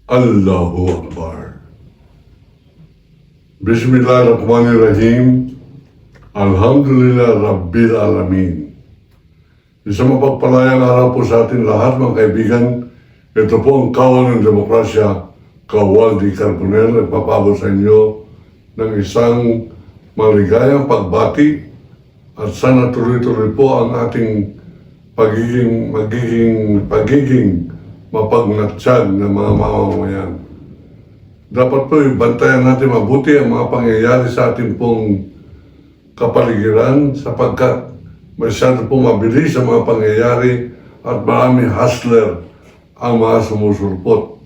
Allahu Akbar. Bismillahirrahmanirrahim. Alhamdulillah Rabbil Alamin. Isang mapagpalayang araw po sa atin lahat mga kaibigan. Ito po ang Kawal ng Demokrasya, Kawal di Carbonell, nagpapabot sa inyo ng isang maligayang pagbati at sana tuloy-tuloy po ang ating pagiging mapagnatsyag ng mga mamamayan. Dapat po bantayan natin mabuti ang mga pangyayari sa ating pong kapaligiran sapagkat masyado po mabilis ang mga pangyayari at maraming hustler ang mga sumusulpot.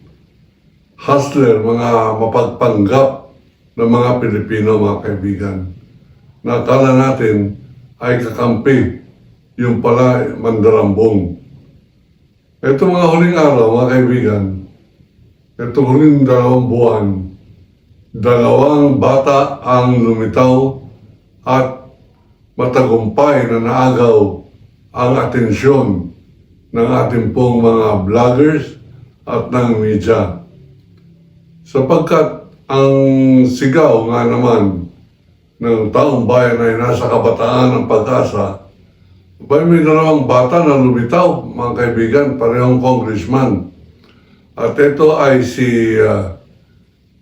Hustler, mga mapagpanggap ng mga Pilipino, mga kaibigan. Na akala natin ay kakampi, yung pala mandarambong. Ito mga huling araw, mga kaibigan, itong huling 2 buwan, 2 bata ang lumitaw at matagumpay na naagaw ang atensyon ng ating pong mga vloggers at ng media. Sapagkat ang sigaw nga naman ng taong bayan ay nasa kabataan ng pag-asa, may 2 bata na lumitaw, mga kaibigan, parehong congressman. At ito ay si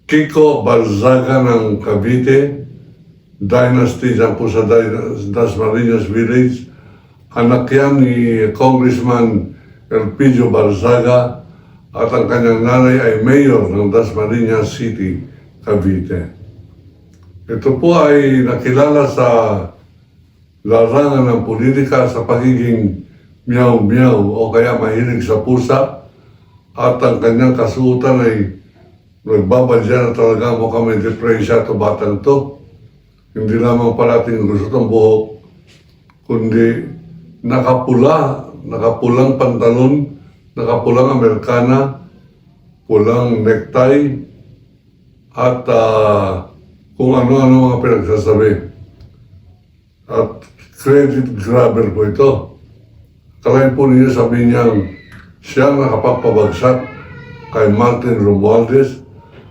Kiko Balzaga ng Cavite, Dynasty dyan po sa Dasmariñas Village. Anak yan ni Congressman Elpidio Balzaga at ang kanyang nanay ay mayor ng Dasmariñas City, Cavite. Ito po ay nakilala sa larangan ng politika sa pagiging miyaw-miyaw o kaya mahilig sa pusa at ang kanyang kasuotan ay nagbabadya na talaga mukhang may depresya ito batang to. Hindi lamang parating gusto ng buhok, kundi nakapulang pantalon, nakapulang Amerikana, pulang necktie, at kung ano-ano mga pinagsasabi. At credit grabber po ito. Kalahin po ninyo sabihin niyang siya nakapagpabagsak kay Martin Romualdez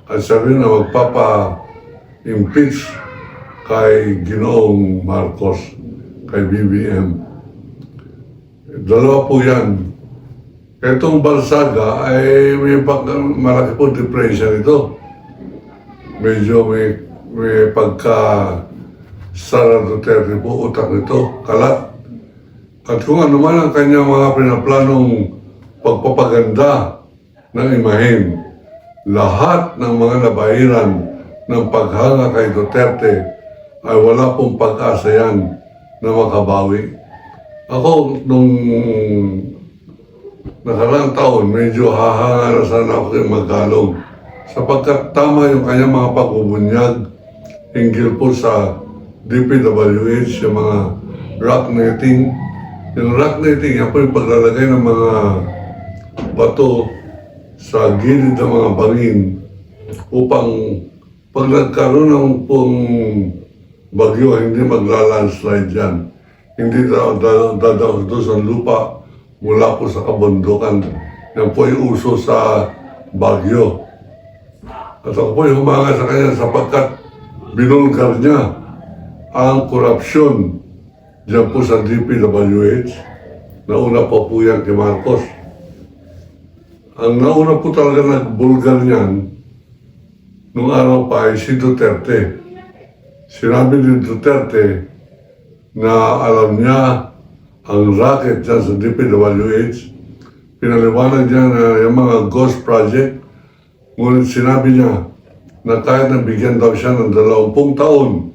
at siya rin na magpapa-impeach kay Ginoong Marcos, kay BBM. 2 po yan. Itong Balzaga ay may malaki po depression ito. Medyo may Sara Duterte po, utak nito, kalat. At kung ano man ang kanyang mga pinaplanong pagpapaganda ng imahen, lahat ng mga nabahiran ng paghanga kay Duterte ay wala pong pag-asa yan na makabawi. Ako, nung nakaraang taon, medyo hahanga na sana ako kay Magalong sapagkat tama yung kanyang mga pagbubunyag hinggil po sa DPWH, yung mga rock netting. Yung rock netting, yan po yung paglalagay ng mga bato sa gilid ng mga bangin upang pag nagkaroon ng pong bagyo, hindi magla-landslide yan. Hindi dadaos doon sa lupa mula po sa kabundukan. Yan po yung uso sa bagyo. At ako po yung humanga sa kanya sapagkat binulgar niya ang korupsyon dyan po sa DPWH. Nauna po po yan kay Marcos. Ang nauna po talaga nagbulgar niyan nung araw pa ay si Duterte. Sinabi ni Duterte na alam niya ang racket dyan sa DPWH. Pinaliwanag niya na yung mga ghost project. Ngunit sinabi niya na kahit nabigyan daw siya ng 20 taon.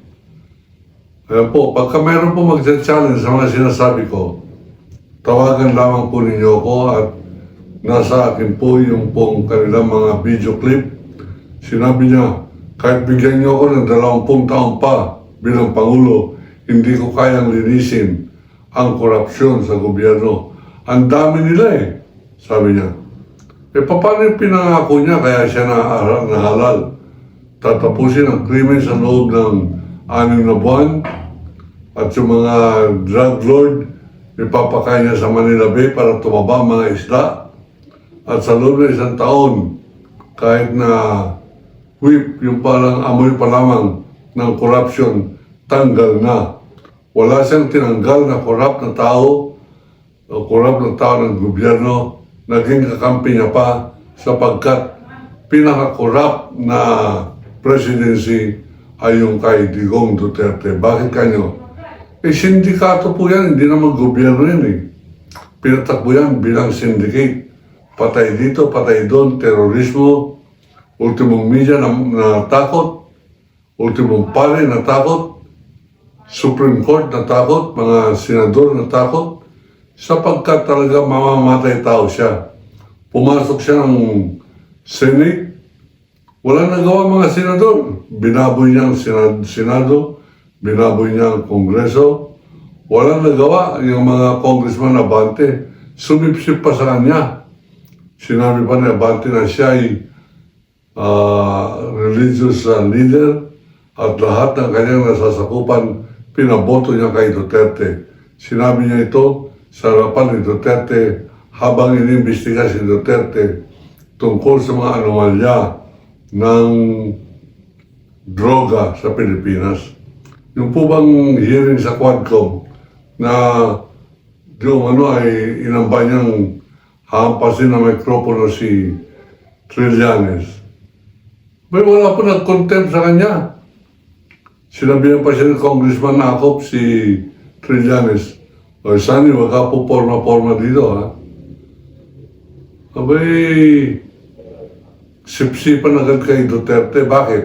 Ayan po, pagka mayroon po mag-challenge sa mga sinasabi ko, tawagan lamang po ninyo ako at nasa akin po yung pong kanilang mga video clip. Sinabi niya, kahit bigyan niyo ako ng 20 taon pa bilang Pangulo, hindi ko kayang linisin ang korupsyon sa gobyerno. Ang dami nila sabi niya. Paano yung pinangako niya kaya siya nahalal? Tatapusin ang krimen sa loob ng 6 na buwan at yung mga drug lord ipapakain niya sa Manila Bay para tumaba ang mga isda at sa loob ng 1 taon kahit na whip, yung parang amoy pa lamang ng corruption, tanggal na. Wala siyang tinanggal na corrupt na tao o corrupt na tao ng gobyerno, naging kakampi niya pa sapagkat pinaka-corrupt na presidency ay yung kay Digong Duterte. Bakit kanyo? Sindikato po yan, hindi naman gobyerno yan eh. Pinatakbo yan bilang syndicate. Patay dito, patay doon, terorismo, ultimong media na takot, ultimong pare na takot, Supreme Court na takot, mga senador na takot, sapagkat talaga mamamatay tao siya. Pumasok siya ng Senate, wala nagawa mga senador. Binaboy niya ang Senado, binaboy niya ang Kongreso, wala nagawa yung mga congressman na Abante. Sumipsip pa sa kanya. Sinabi pa ni Abante na siya ay religious leader at lahat ng kanyang nasasakupan pinaboto niya kay Duterte. Sinabi niya ito sa harapan ni Duterte habang inimbestiga si Duterte tungkol sa mga anomalya ng droga sa Pilipinas. Yung po bang hearing sa Quadcom na yung ay inamba niyang hampasin na mikropono si Trillanes. May wala po nag-contempt sa kanya. Sinabihan pa siya ng Congressman Acop, si Trillanes, o Sani, wag ka po forma-forma dito, ha? Abay, sipsipan agad kay Duterte. Bakit?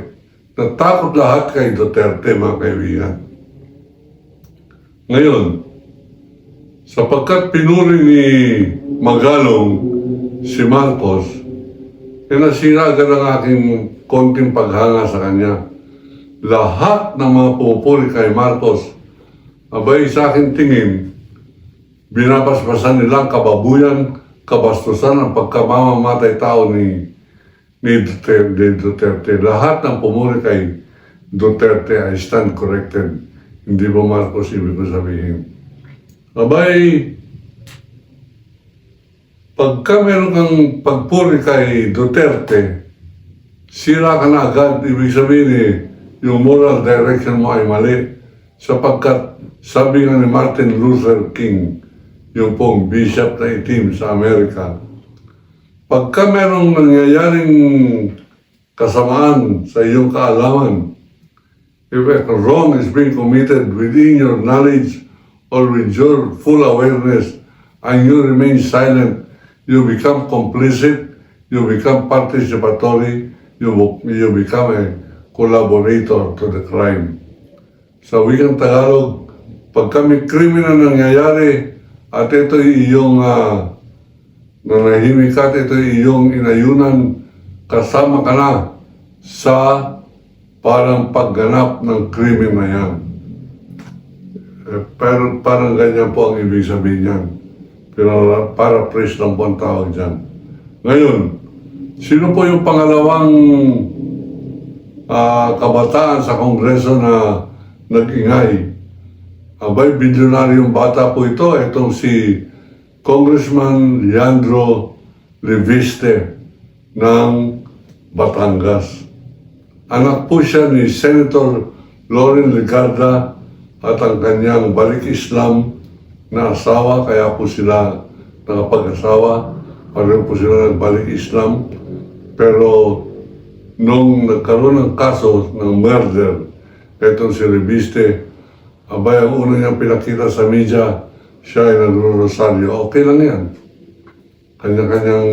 Natakot lahat kay Duterte, mga kaibigan. Ngayon, sapagkat pinuri ni Magalong si Marcos, nasira agad ang aking konting paghanga sa kanya. Lahat ng mga pumupuri kay Marcos, abay sa aking tingin, binabasbasan nilang kababuyan, kabastusan ang pagkamamamatay tao ni Duterte. Lahat ng pumuri kay Duterte ay stand corrected. Hindi ba Marcos ibig ko sabihin? Abay, pagka meron kang pagpuri kay Duterte, sira ka na agad. Ibig sabihin yung moral direction mo ay mali. Sapagkat sabi nga ni Martin Luther King, yung pong bishop na itim sa Amerika, pagka merong nangyayaring kasamaan sa iyong kaalaman, if a wrong is being committed within your knowledge or with your full awareness and you remain silent, you become complicit, you become participatory, you become a collaborator to the crime. Sa wikang Tagalog, pag kami kriminal nangyayari at ito iyong nanahimik at ito iyong inayunan, kasama ka na sa parang pagganap ng krimen na yan. Pero parang ganyan po ang ibig sabihin yan. Pero para praise lang po ang tawag dyan. Ngayon, sino po yung pangalawang kabataan sa Kongreso na nag-ingay? Abay, bilyonaryong bata po ito. Itong si Congressman Leandro Reviste ng Batangas. Anak po siya ni Senator Loren Legarda at ang kanyang balik Islam na asawa, kaya po sila nakapag-asawa, pareho po sila nagbalik Islam. Pero nung nagkaroon ng kaso ng murder, itong si Reviste, abay, ang una niyang pinakita sa media, siya ay nagro-rosaryo. Okay lang yan. Kanya-kanyang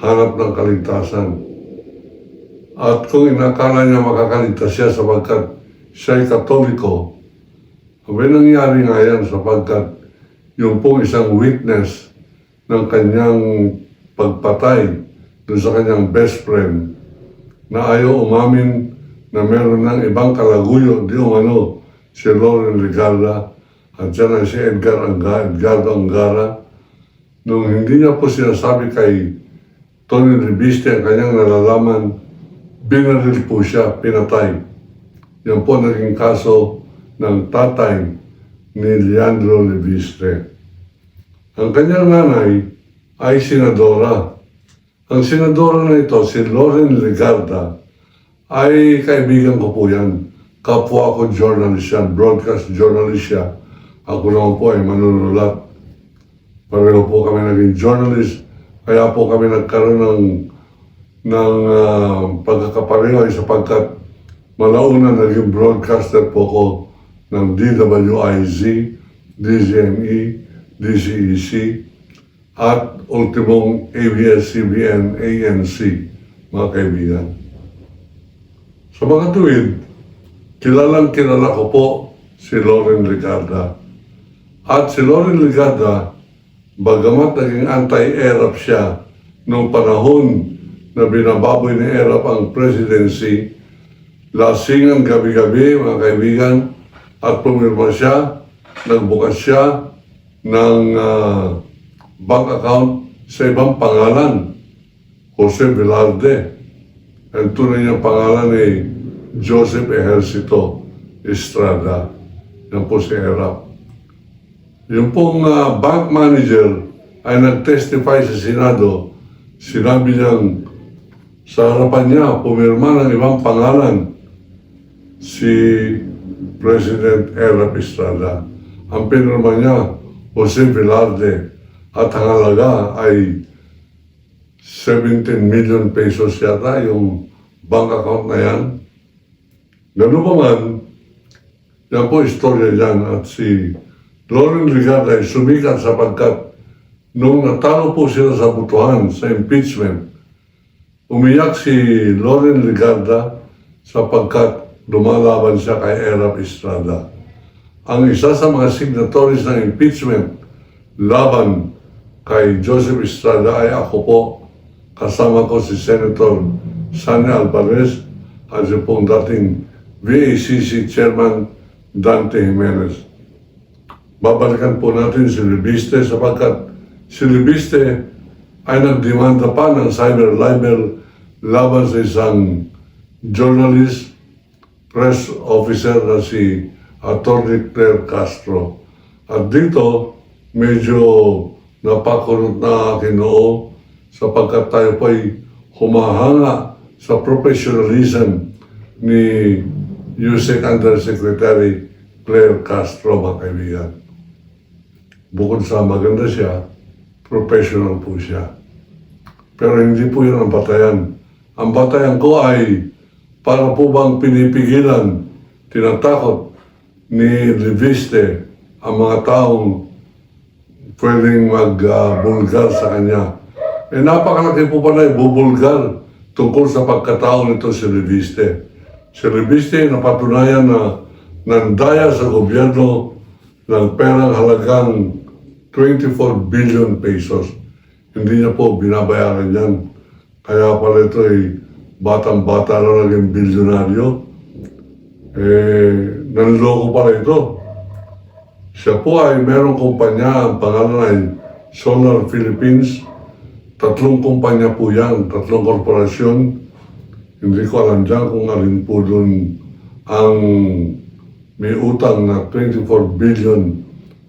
hanap ng kaligtasan. At kung inakala niya makakaligtas siya sapagkat siya ay Katoliko, abay, nangyari nga yan sapagkat yung pong isang witness ng kanyang pagpatay doon sa kanyang best friend na ayaw umamin na meron ng ibang kalaguyo, di umano si Loren Legarda at siya na si Edgardo Angara. Nung hindi niya po sinasabi kay Tony Reviste ang kanyang nalalaman, binaril po siya, pinatay. Yan po naging kaso ng tatay ni Leandro Reviste. Ang kanyang nanay ay senadora. Ang senadora na ito, si Loren Legarda, ay kaibigan ko po yan. Kapwa ko journalist yan, broadcast journalist siya. Ako naman po ay manunulat. Pareho po kami naging journalist, kaya po kami nagkaroon ng pagkakapareho sapagkat malauna naging broadcaster po ko ng DWIZ, DZME, DCEC, at ultimong ABS-CBN, ANC, mga kaibigan. Sa mga tuwid, kilala ko po si Loren Legarda. At si Loren Legarda, bagamat naging anti-ERAP siya noong panahon na binababoy ni ERAP ang presidency, lasingan gabi-gabi, mga kaibigan, at pumirma siya, nagbukas siya ng bank account sa ibang pangalan, Jose Velarde. Ang tunay niyang pangalan ay Joseph Ejercito Estrada. Yan po si ERAP. Yung pong bank manager ay nag-testify sa Senado. Sinabi niyang sa harapan niya, pumirma ng ibang pangalan si President ERAP Estrada. Ang pinirma niya, Jose Velarde, at ang halaga ay 17 million pesos yata yung bank account na yan. Ganun pa man, yan po istorya dyan. At si Loren Legarda ay sumikat sapagkat nung natalo po sila sa butuhan, sa impeachment, umiyak si Loren Legarda sapagkat lumalaban siya kay ERAP Estrada. Ang isa sa mga signatories ng impeachment laban kay Joseph Estrada ay ako po. Kasama ko si Senator Sani Alvarez at si pong dating VACC Chairman Dante Jimenez. Babalikan po natin si Libiste sapagkat si Libiste ay nagdemanda pa ng cyber libel laban sa isang journalist, press officer na si Atty. Claire Castro. At dito, medyo napakunot na aking noo sapagkat tayo po ay humahanga sa professionalism ni USEC Undersecretary Claire Castro, mga kaibigan. Bukod sa maganda siya, professional po siya. Pero hindi po yun ang batayan. Ang batayan ko ay para po bang pinipigilan, tinatakot ni Libiste ang mga taong pwedeng magbulgar sa kanya. Eh napakalaki po pala ibubulgar tungkol sa pagkatao nito si Libiste. Si Libiste napatunayan na nandaya sa gobyerno ng perang halagang 24 billion pesos. Hindi niya po binabayaran yan. Kaya pala ito ay batang-bata na naging bilyonaryo. Nanloko pala ito. Siya po ay merong kumpanya, ang pangalan ay Solar Philippines. 3 kumpanya po yan, 3 korporasyon. Hindi ko alam dyan kung alin po doon ang may utang na 24 billion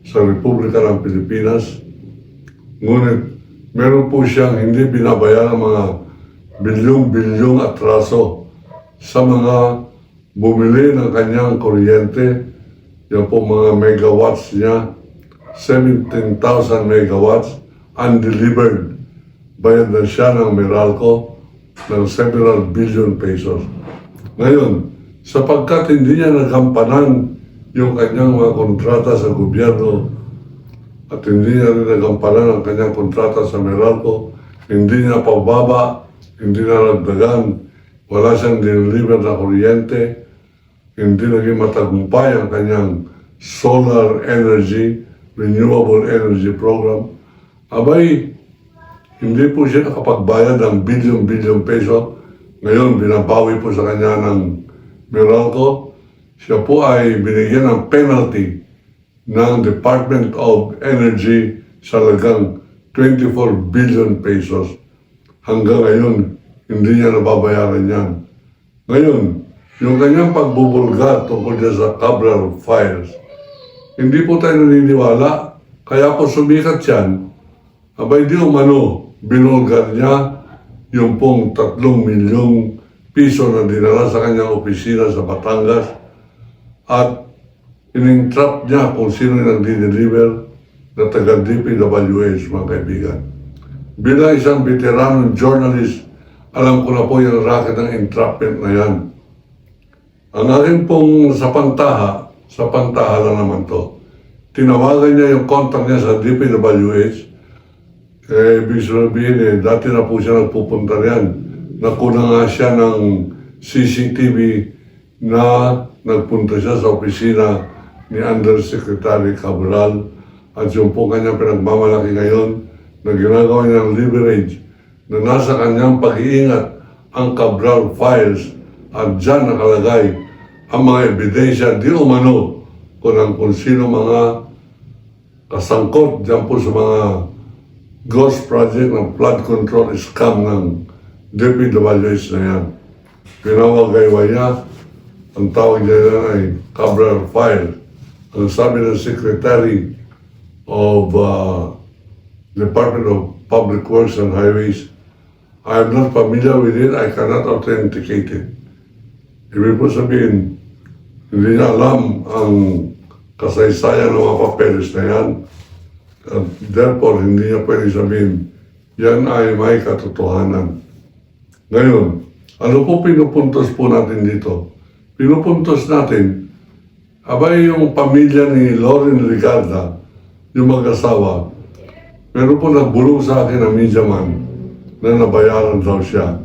sa Republika ng Pilipinas. Ngunit meron po siyang hindi binabayaran mga bilyong-bilyong atraso sa mga bumili ng kanyang kuryente. Yan po mga megawatts niya, 17,000 megawatts undelivered. Bayad na siya ng Meralco ng several billion pesos. Ngayon, sapagkat hindi niya nagampanan yung kanyang mga kontrata sa gobyerno at hindi niya rin nagampanan ang kanyang kontrata sa Meralco, hindi niya pababa, hindi na nagdagan, wala siyang deliver na kuryente, hindi naging matagumpay ang kanyang solar energy, renewable energy program. Abay, hindi po siya nakapagbayad ng bilyon-bilyon peso. Ngayon, binabawi po sa kanya ng Meralco. Siya po ay binigyan ng penalty ng Department of Energy sa halagang 24 billion pesos. Hanggang ngayon, hindi niya nababayaran yan. Ngayon, yung kanyang pagbubulgar tungkol dyan sa Cabral Files, hindi po tayo naniniwala, kaya po sumikat yan. Abay di umano, binulgar niya yung pong 3 milyong piso na dinala sa kanyang opisina sa Batangas at in-entrap niya kung sino yung nag-deliver na taga-DPWH, mga kaibigan. Bilang isang veteranong journalist, alam ko na po yung racket ng entrapment na yan. Ang aking pong sa pantaha lang naman to. Tinawagan niya yung contact niya sa DPWH. Ibig sabihin dati na po siya nagpupunta riyan. Nakuna nga siya ng CCTV na nagpunta siya sa opisina ni Undersecretary Cabral at yung po kanyang pinagmamalaki ngayon na ginagawa niya ng leverage na nasa kanyang pag-iingat ang Cabral files at dyan nakalagay ang mga ebidensya di umano kung sino mga kasangkot dyan po sa mga ghost project ng flood control scam ng DPWH na yan. Pinawagaywa niya, ang tawag niya ay Cabral file. Ang sabi ng Secretary of Department of Public Works and Highways, I am not familiar with it, I cannot authenticate it. Ibig po sabihin, hindi niya alam ang kasaysayan ng mga papeles na yan. At therefore, hindi niya pwede sabihin, yan ay may katotohanan. Ngayon, ano po pinupuntos po natin dito? Pinupuntos natin, abay yung pamilya ni Loren Ligarda, yung mag-asawa, meron po nagbulong sa akin na media man na nabayaran daw siya.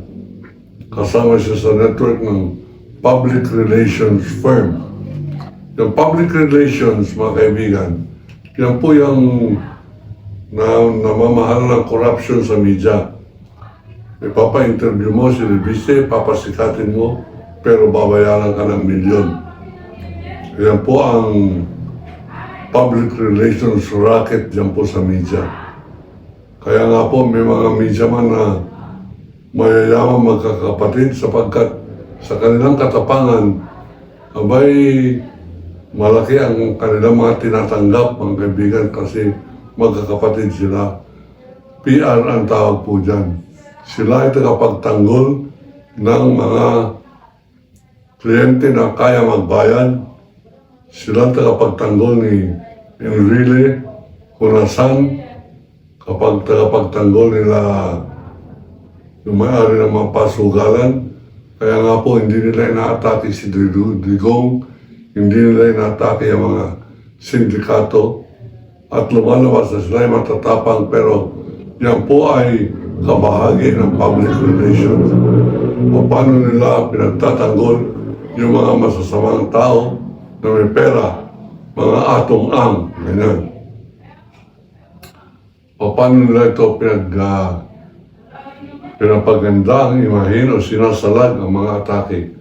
Kasama siya sa network ng public relations firm. Yung public relations, mga kaibigan, yan po yung namamahal ng corruption sa media. Ipapa-interview mo si Reviste, papasikatin mo, pero babayaran ka ng milyon. Yan po ang public relations racket dyan po sa media. Kaya nga po may mga media man na mayayaman magkakapatid sapagkat sa kanilang katapangan, abay malaki ang kanilang mga tinatanggap, mga kaibigan, kasi magkakapatid sila. PR ang tawag po dyan. Sila ay tagapagtanggol ng mga kliyente na kaya magbayad. Sila ang tagapagtanggol ni Enrile Hunasan, kapag tagapagtanggol nila yung may-ari ng mga pasugalan. Kaya nga po, hindi nila inaatake si Digong, hindi nila inaatake ang mga sindikato, at lumalabas na sila ay matatapang, pero yan po ay kabahagi ng public relations. O paano nila pinagtatanggol yung mga masasamang tao na may pera, mga atong-ang, ganyan. O paano nila ito pinapaganda ang imahin o sinasalag ang mga atake.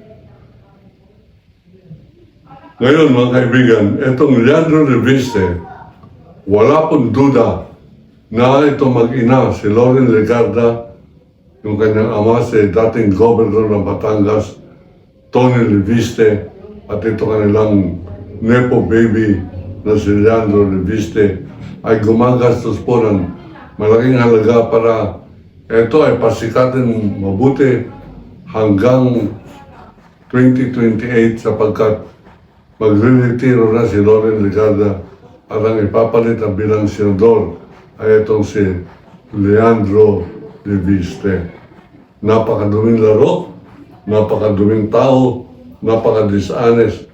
Ngayon, mga kaibigan, itong Leandro Reviste, wala pong duda na itong mag-ina, si Loren Ligarda, yung kanyang ama, si dating governor ng Batangas, Tony Reviste, at ito kanilang nepo baby na si Leandro Reviste, ay gumagastos po ng malaking halaga para ito ay pasikatin mabuti hanggang 2028 sapagkat magre-retiro na si Loren Ligarda at ang ipapalit ang bilang senador ay itong si Leandro Reviste. Napakaduming laro, napakaduming tao, napaka-dishonest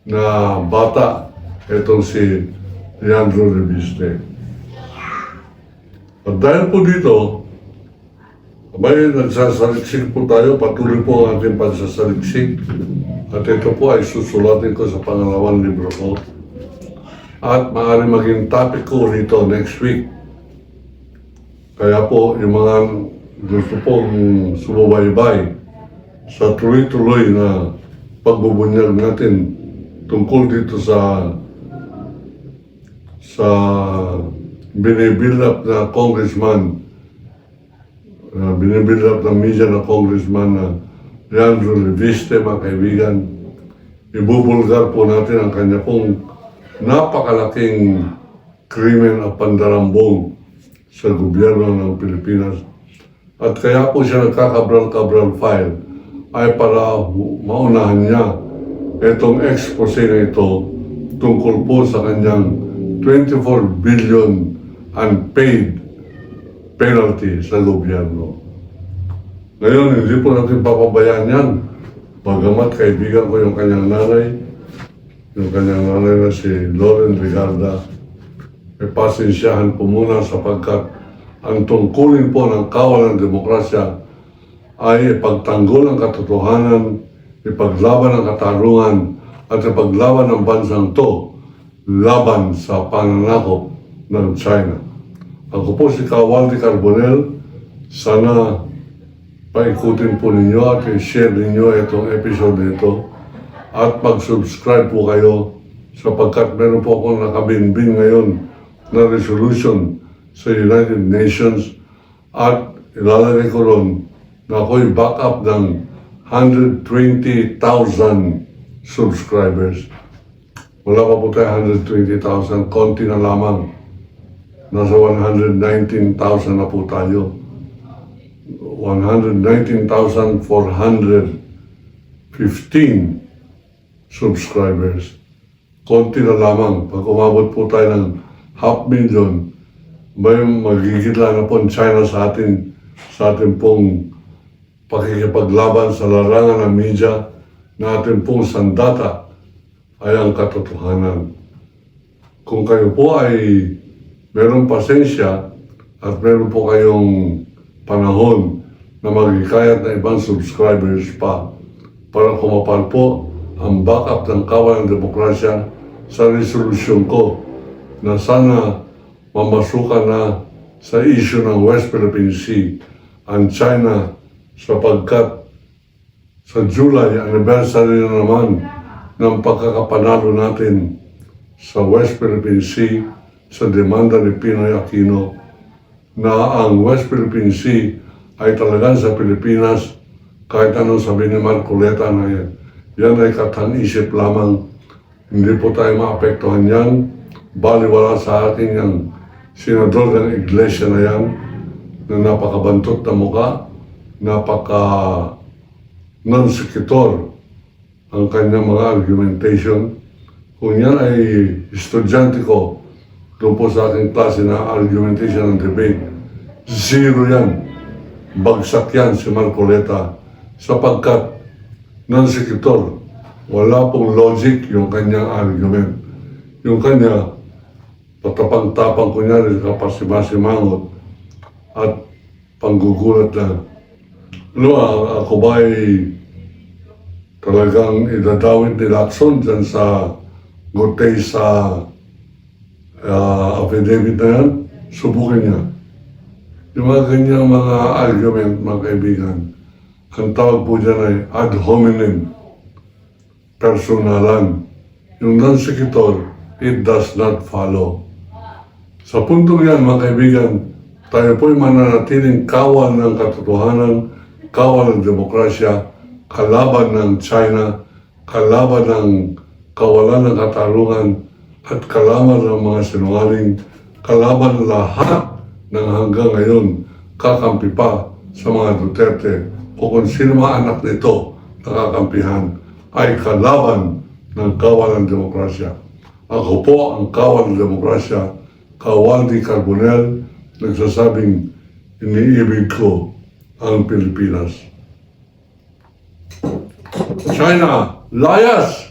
na bata itong si Leandro Reviste. At dahil po dito, may nagsasaliksik po tayo, patuloy po ang ating pagsasaliksik. At ito po ay susulatin ko sa pangalawang libro ko. At maaari maging topic ko rito next week. Kaya po, yung mga gusto pong sumubaybay sa tuloy-tuloy na pagbubunyag natin tungkol dito sa binibuild up na congressman, binibuild up ng media na congressman na Leandro Reviste, mga kaibigan. Ibubulgar po natin ang kanya pong napakalaking krimen at pandarambong sa gobyerno ng Pilipinas. At kaya po siya nagkakabral-kabral file ay para maunahan niya itong expose na ito tungkol po sa kanyang 24 billion unpaid penalty sa gobyerno. Ngayon, hindi po natin papabayaan yan. Bagamat kaibigan ko yung kanyang nanay na si Loren Rigarda, may pasensyahan po muna sapagkat ang tungkulin po ng kawal ng demokrasya ay ipagtanggol ang katotohanan, ipaglaban ang katarungan, at ipaglaban ang bansang to laban sa pananakop ng China. Ako po si Kawaldi Carbonell. Sana paikutin po ninyo at i-share ninyo itong episode nito at mag-subscribe po kayo sapagkat meron po akong nakabinbin ngayon na resolution sa United Nations at ilalagay ko ron na ako'y backup ng 120,000 subscribers. Wala pa po tayo 120,000, konti na lamang. Nasa 119,000 na po tayo. 119,415 subscribers. Konti na lamang. Pag umabot po tayo ng 500,000, may magigitla na po ang China sa atin pong pakikipaglaban sa larangan ng media na atin pong sandata ay ang katotohanan. Kung kayo po ay merong pasensya at meron po kayong panahon na magikayat na ibang subscribers pa para kumapal po ang backup ng kawal ng demokrasya sa resolusyon ko na sana mamasukan na sa issue ng West Philippine Sea ang China sapagkat sa July, anniversary na naman ng pagkakapanalo natin sa West Philippine Sea sa demanda ni Pinoy Aquino na ang West Philippine Sea ay talagang sa Pilipinas kahit anong sabi ni Marcoleta na yan ay katang-isip lamang. Hindi po tayo maapektuhan yan. Baliwala sa atin yung senador ng iglesia na yan na napakabantot na mukha, non-sequitur ang kanyang mga argumentation. Kung yan ay estudyante ko doon po sa aking klase na argumentation and debate, zero yan. Bagsak yan si Marcoleta sapagkat non-sequitur. Wala pong logic yung kanyang argument. Yung kanya, patapang-tapang ko niya rin kapasimangot at panggugulat lang. Ako ba ay talagang idadawit ni Lacson dyan sa gutay sa affidavit na yan? Subukin niya. Yung mga ganyang mga argument, mga kaibigan, ang tawag po dyan ay ad hominem, personalan. Yung non-sequitur, it does not follow. Sa puntong yan, mga kaibigan, tayo po'y mananatiling kawal ng katotohanan, kawal ng demokrasya, kalaban ng China, kalaban ng kawalan ng katarungan, at kalaban ng mga sinungaling, kalaban lahat ng hanggang ngayon kakampi pa sa mga Duterte o kung sino mga anak nito nakakampihan ay kalaban ng kawal ng demokrasya. Ako po ang kawal ng demokrasya, Kawaldi Carbonell, nagsasabing iniibig ko ang Pilipinas. China, layas!